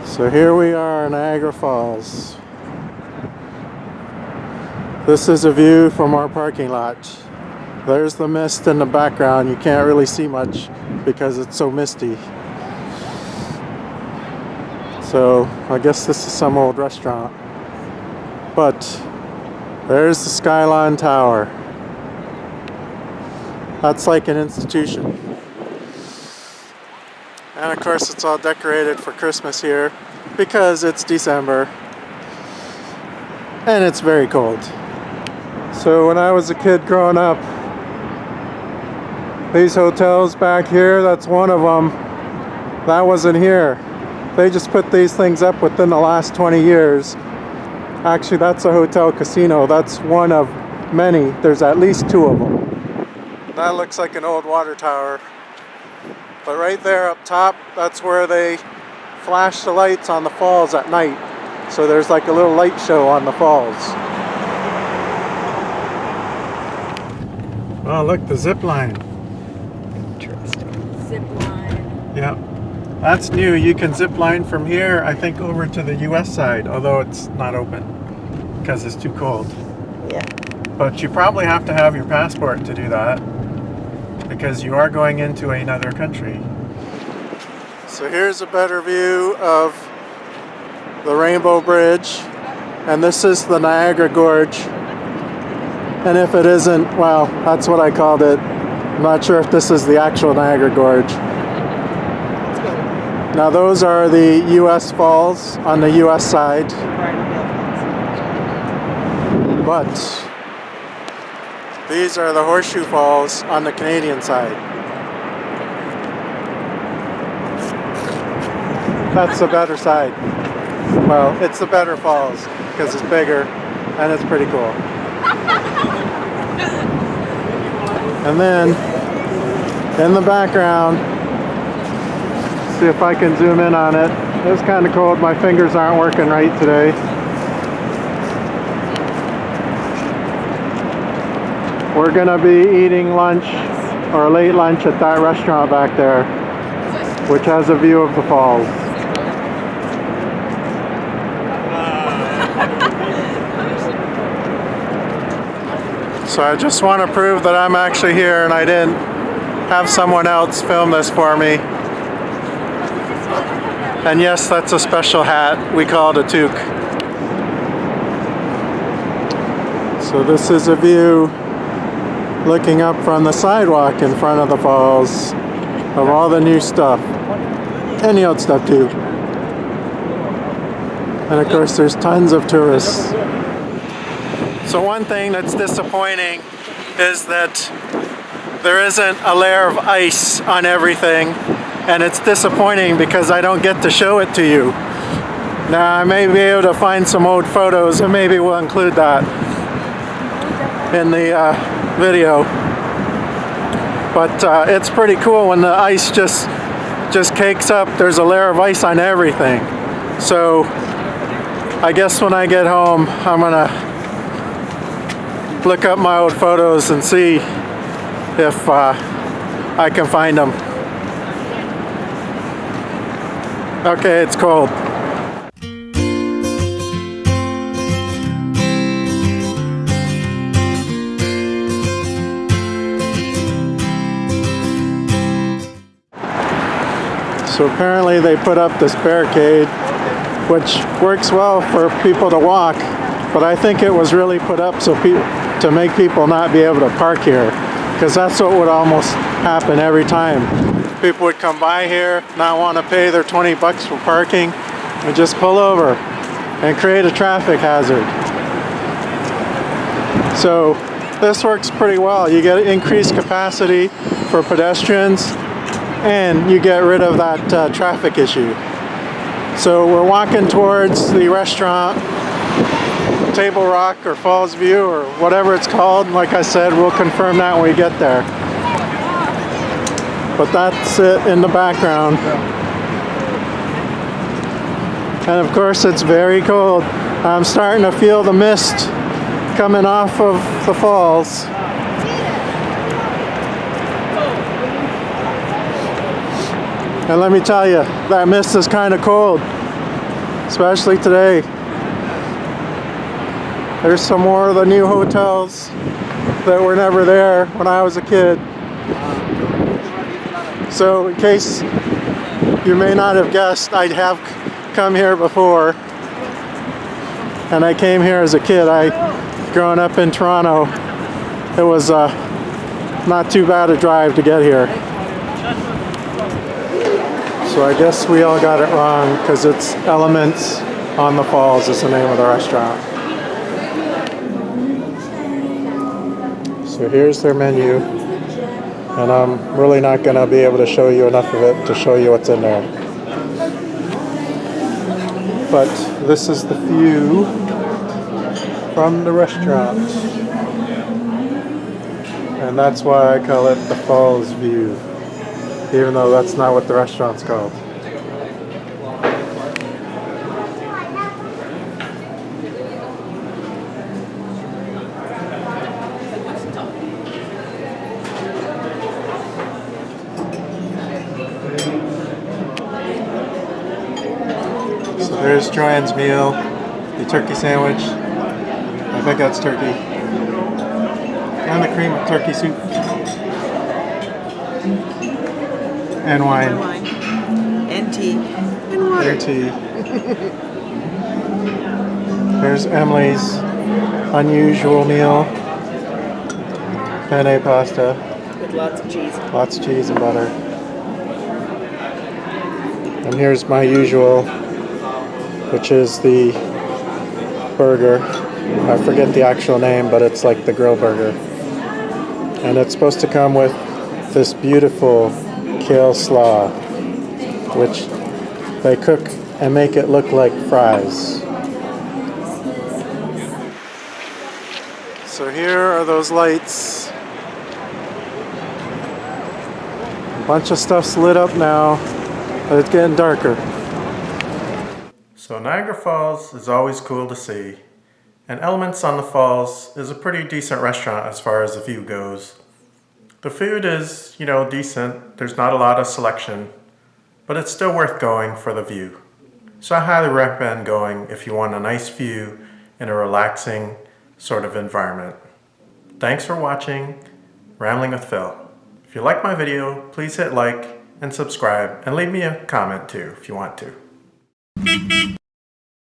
So here we are in Niagara Falls. This is a view from our parking lot. There's the mist in the background. You can't really see much because it's so misty. So I guess this is some old restaurant. But there's the Skyline Tower. That's like an institution. And of course it's all decorated for Christmas here because it's December and it's very cold. So when I was a kid growing up, these hotels back here, that's one of them. That wasn't here. They just put these things up within the last 20 years. Actually, that's a hotel casino. That's one of many. There's at least two of them. That looks like an old water tower. But right there up top, that's where they flash the lights on the falls at night. So there's like a little light show on the falls. Oh, look, the zip line. Interesting. Zip line. Yeah. That's new. You can zip line from here, I think, over to the US side, although it's not open because it's too cold. Yeah. But you probably have to have your passport to do that because you are going into another country. So here's a better view of the Rainbow Bridge, and this is the Niagara Gorge. And if it isn't, well, that's what I called it. I'm not sure if this is the actual Niagara Gorge. Now those are the US Falls on the US side. But these are the Horseshoe Falls on the Canadian side. That's the better side. Well, it's the better falls because it's bigger and it's pretty cool. And then in the background, see if I can zoom in on it. It's kind of cold. My fingers aren't working right today. We're gonna be eating lunch or late lunch at that restaurant back there, which has a view of the falls. So I just want to prove that I'm actually here and I didn't have someone else film this for me. And yes, that's a special hat. We call it a toque. So this is a view looking up from the sidewalk in front of the falls of all the new stuff. And the old stuff too. And of course there's tons of tourists. So one thing that's disappointing is that there isn't a layer of ice on everything, and it's disappointing because I don't get to show it to you. Now I may be able to find some old photos and maybe we'll include that in the video. But it's pretty cool when the ice just cakes up. There's a layer of ice on everything. So I guess when I get home I'm gonna look up my old photos and see if I can find them. Okay, it's cold. So apparently they put up this barricade, which works well for people to walk, but I think it was really put up so to make people not be able to park here, because that's what would almost happen every time. People would come by here, not want to pay their 20 bucks for parking, and just pull over and create a traffic hazard. So this works pretty well. You get increased capacity for pedestrians and you get rid of that traffic issue. So we're walking towards the restaurant, Table Rock or Falls View or whatever it's called. Like I said, we'll confirm that when we get there. But that's it in the background. And of course it's very cold. I'm starting to feel the mist coming off of the falls. And let me tell you, that mist is kind of cold, especially today. There's some more of the new hotels that were never there when I was a kid. So in case you may not have guessed, I have come here before. And I came here as a kid. Growing up in Toronto, it was not too bad a drive to get here. So I guess we all got it wrong because it's Elements on the Falls is the name of the restaurant. So here's their menu, and I'm really not going to be able to show you enough of it to show you what's in there. But this is the view from the restaurant, and that's why I call it the Falls View, even though that's not what the restaurant's called. So there's Joanne's meal, the turkey sandwich. I think that's turkey. And the cream of turkey soup. And wine. And wine. And tea. And water. And tea. There's Emily's unusual meal. Penne pasta. With lots of cheese. Lots of cheese and butter. And here's my usual, which is the burger. I forget the actual name, but it's like the grill burger. And it's supposed to come with this beautiful kale slaw, which they cook and make it look like fries. So here are those lights. A bunch of stuff's lit up now, but it's getting darker. So Niagara Falls is always cool to see. And Elements on the Falls is a pretty decent restaurant as far as the view goes. The food is, decent. There's not a lot of selection, but it's still worth going for the view. So I highly recommend going if you want a nice view in a relaxing sort of environment. Thanks for watching Rambling with Phil. If you like my video, please hit like and subscribe and leave me a comment too if you want to.